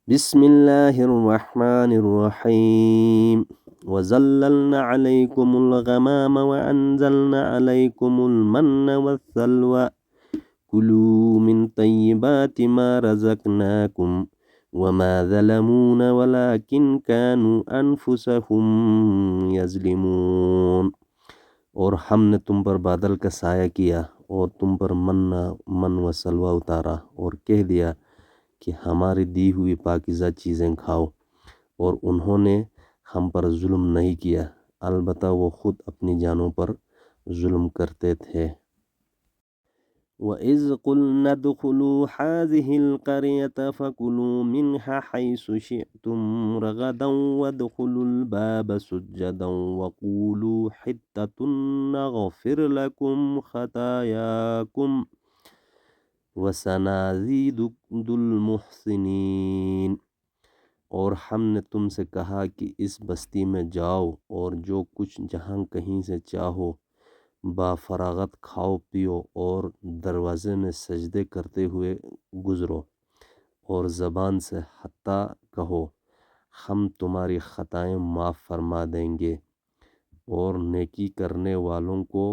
بسم اللہ الرحمن الرحیم وظللنا علیکم الغمام وانزلنا علیکم المن والسلوى کلوا من طیبات ما رزقناکم وما ظلمونا ولكن كانوا انفسهم یظلمون۔ اور ہم نے تم پر بادل کا سایہ کیا اور تم پر من و سلوہ اتارا اور کہہ دیا کہ ہماری دی ہوئی پاکیزہ چیزیں کھاؤ، اور انہوں نے ہم پر ظلم نہیں کیا، البتہ وہ خود اپنی جانوں پر ظلم کرتے تھے۔ وَإِذْ قُلْنَا ادْخُلُوا هَٰذِهِ الْقَرْيَةَ فَكُلُوا مِنْهَا حَيْثُ شِئْتُمْ رَغَدًا وَادْخُلُوا الْبَابَ سُجَّدًا وَقُولُوا حِطَّةٌ نَغْفِرْ لَكُمْ خَطَايَاكُمْ وَسَنَزِيدُ الْمُحْسِنِينَ۔ اور ہم نے تم سے کہا کہ اس بستی میں جاؤ اور جو کچھ جہاں کہیں سے چاہو با فراغت کھاؤ پیو، اور دروازے میں سجدے کرتے ہوئے گزرو، اور زبان سے حتیٰ کہو ہم تمہاری خطائیں معاف فرما دیں گے، اور نیکی کرنے والوں کو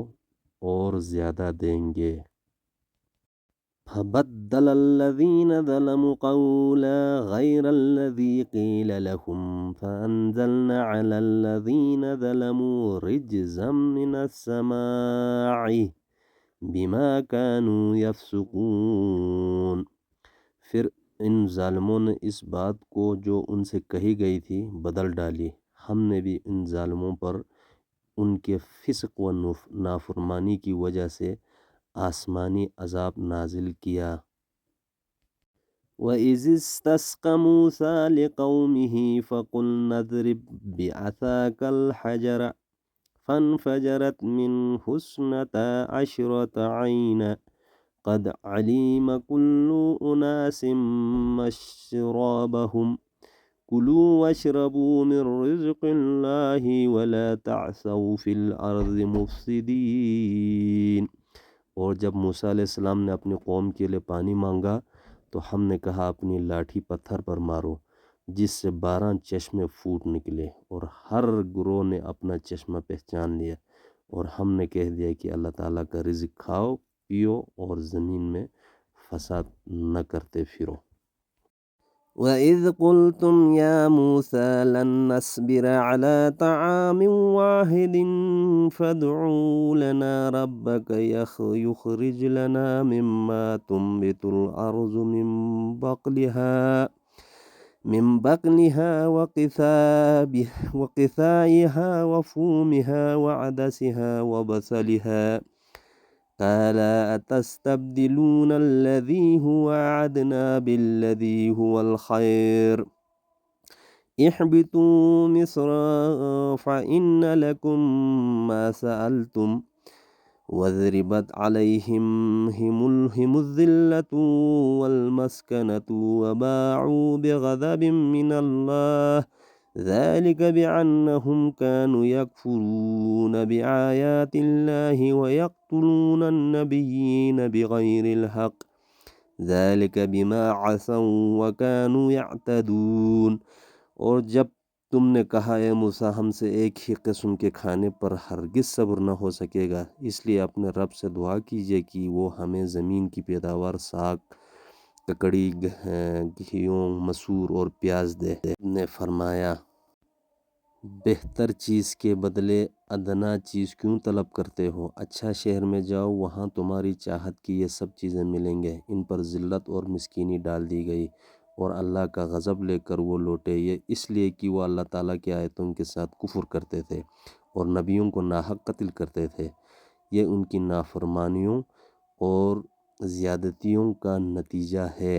اور زیادہ دیں گے۔ فَبَدَّلَ الَّذِينَ ظَلَمُوا قَوْلًا غَيْرَ الَّذِي قِيلَ لَهُمْ فَأَنزَلْنَا عَلَى الَّذِينَ ظَلَمُوا رِجْزًا مِّنَ السَّمَاءِ بِمَا كَانُوا يَفْسُقُونَ۔ پھر ان ظالموں نے اس بات کو جو ان سے کہی گئی تھی بدل ڈالی، ہم نے بھی ان ظالموں پر ان کے فسق و نافرمانی کی وجہ سے آسمانی عذاب نازل کیا۔ وَإِذِ اسْتَسْقَىٰ مُوسَىٰ لِقَوْمِهِ فَقُلْنَا اضْرِب بِّعَصَاكَ الْحَجَرَ فَانفَجَرَتْ مِنْهُ اثْنَتَا عَشْرَةَ عَيْنًا قَدْ عَلِمَ كُلُّ أُنَاسٍ مَّشْرَبَهُمْ كُلُوا وَاشْرَبُوا مِن رِّزْقِ اللَّهِ وَلَا تَعْثَوْا فِي الْأَرْضِ مُفْسِدِينَ۔ اور جب موسیٰ علیہ السلام نے اپنی قوم کے لیے پانی مانگا تو ہم نے کہا اپنی لاٹھی پتھر پر مارو، جس سے 12 چشمے پھوٹ نکلے، اور ہر گروہ نے اپنا چشمہ پہچان لیا، اور ہم نے کہہ دیا کہ اللہ تعالیٰ کا رزق کھاؤ پیو اور زمین میں فساد نہ کرتے پھرو۔ وَإِذْ قُلْتُمْ يَا مُوسَىٰ لَن نَّصْبِرَ عَلَىٰ طَعَامٍ وَاحِدٍ فَادْعُ لَنَا رَبَّكَ يُخْرِجْ لَنَا مِمَّا تُنبِتُ الْأَرْضُ مِن بَقْلِهَا وَقِثَائِهَا وَفُومِهَا وَعَدَسِهَا وَبَصَلِهَا قَالَ أَتَسْتَبْدِلُونَ الَّذِي هُوَ أَدْنَىٰ بِالَّذِي هُوَ الْخَيْرُ اهْبِطُوا مِصْرًا فَإِنَّ لَكُم مَّا سَأَلْتُمْ وَضُرِبَتْ عَلَيْهِمُ الذِّلَّةُ وَالْمَسْكَنَةُ وَبَاءُوا بِغَضَبٍ مِّنَ اللَّهِ ذَلِكَ بِأَنَّهُمْ كَانُوا يَكْفُرُونَ بِآيَاتِ اللَّهِ وَيَقْتُلُونَ النَّبِيِّينَ بِغَيْرِ الْحَقِّ ذَلِكَ بِمَا عَصَوا وَكَانُوا يَعْتَدُونَ۔ اور جب تم نے کہا اے موسیٰ ہم سے ایک ہی قسم کے کھانے پر ہرگز صبر نہ ہو سکے گا، اس لیے اپنے رب سے دعا کیجیے کہ وہ ہمیں زمین کی پیداوار ساگ، ککڑی، گیہوں، مسور اور پیاز دے۔ نے فرمایا بہتر چیز کے بدلے ادنا چیز کیوں طلب کرتے ہو؟ اچھا شہر میں جاؤ، وہاں تمہاری چاہت کی یہ سب چیزیں ملیں گے۔ ان پر ذلت اور مسکینی ڈال دی گئی، اور اللہ کا غضب لے کر وہ لوٹے، یہ اس لیے کہ وہ اللہ تعالیٰ کی آیتوں کے ساتھ کفر کرتے تھے اور نبیوں کو ناحق قتل کرتے تھے۔ یہ ان کی نافرمانیوں اور زیادتیوں کا نتیجہ ہے۔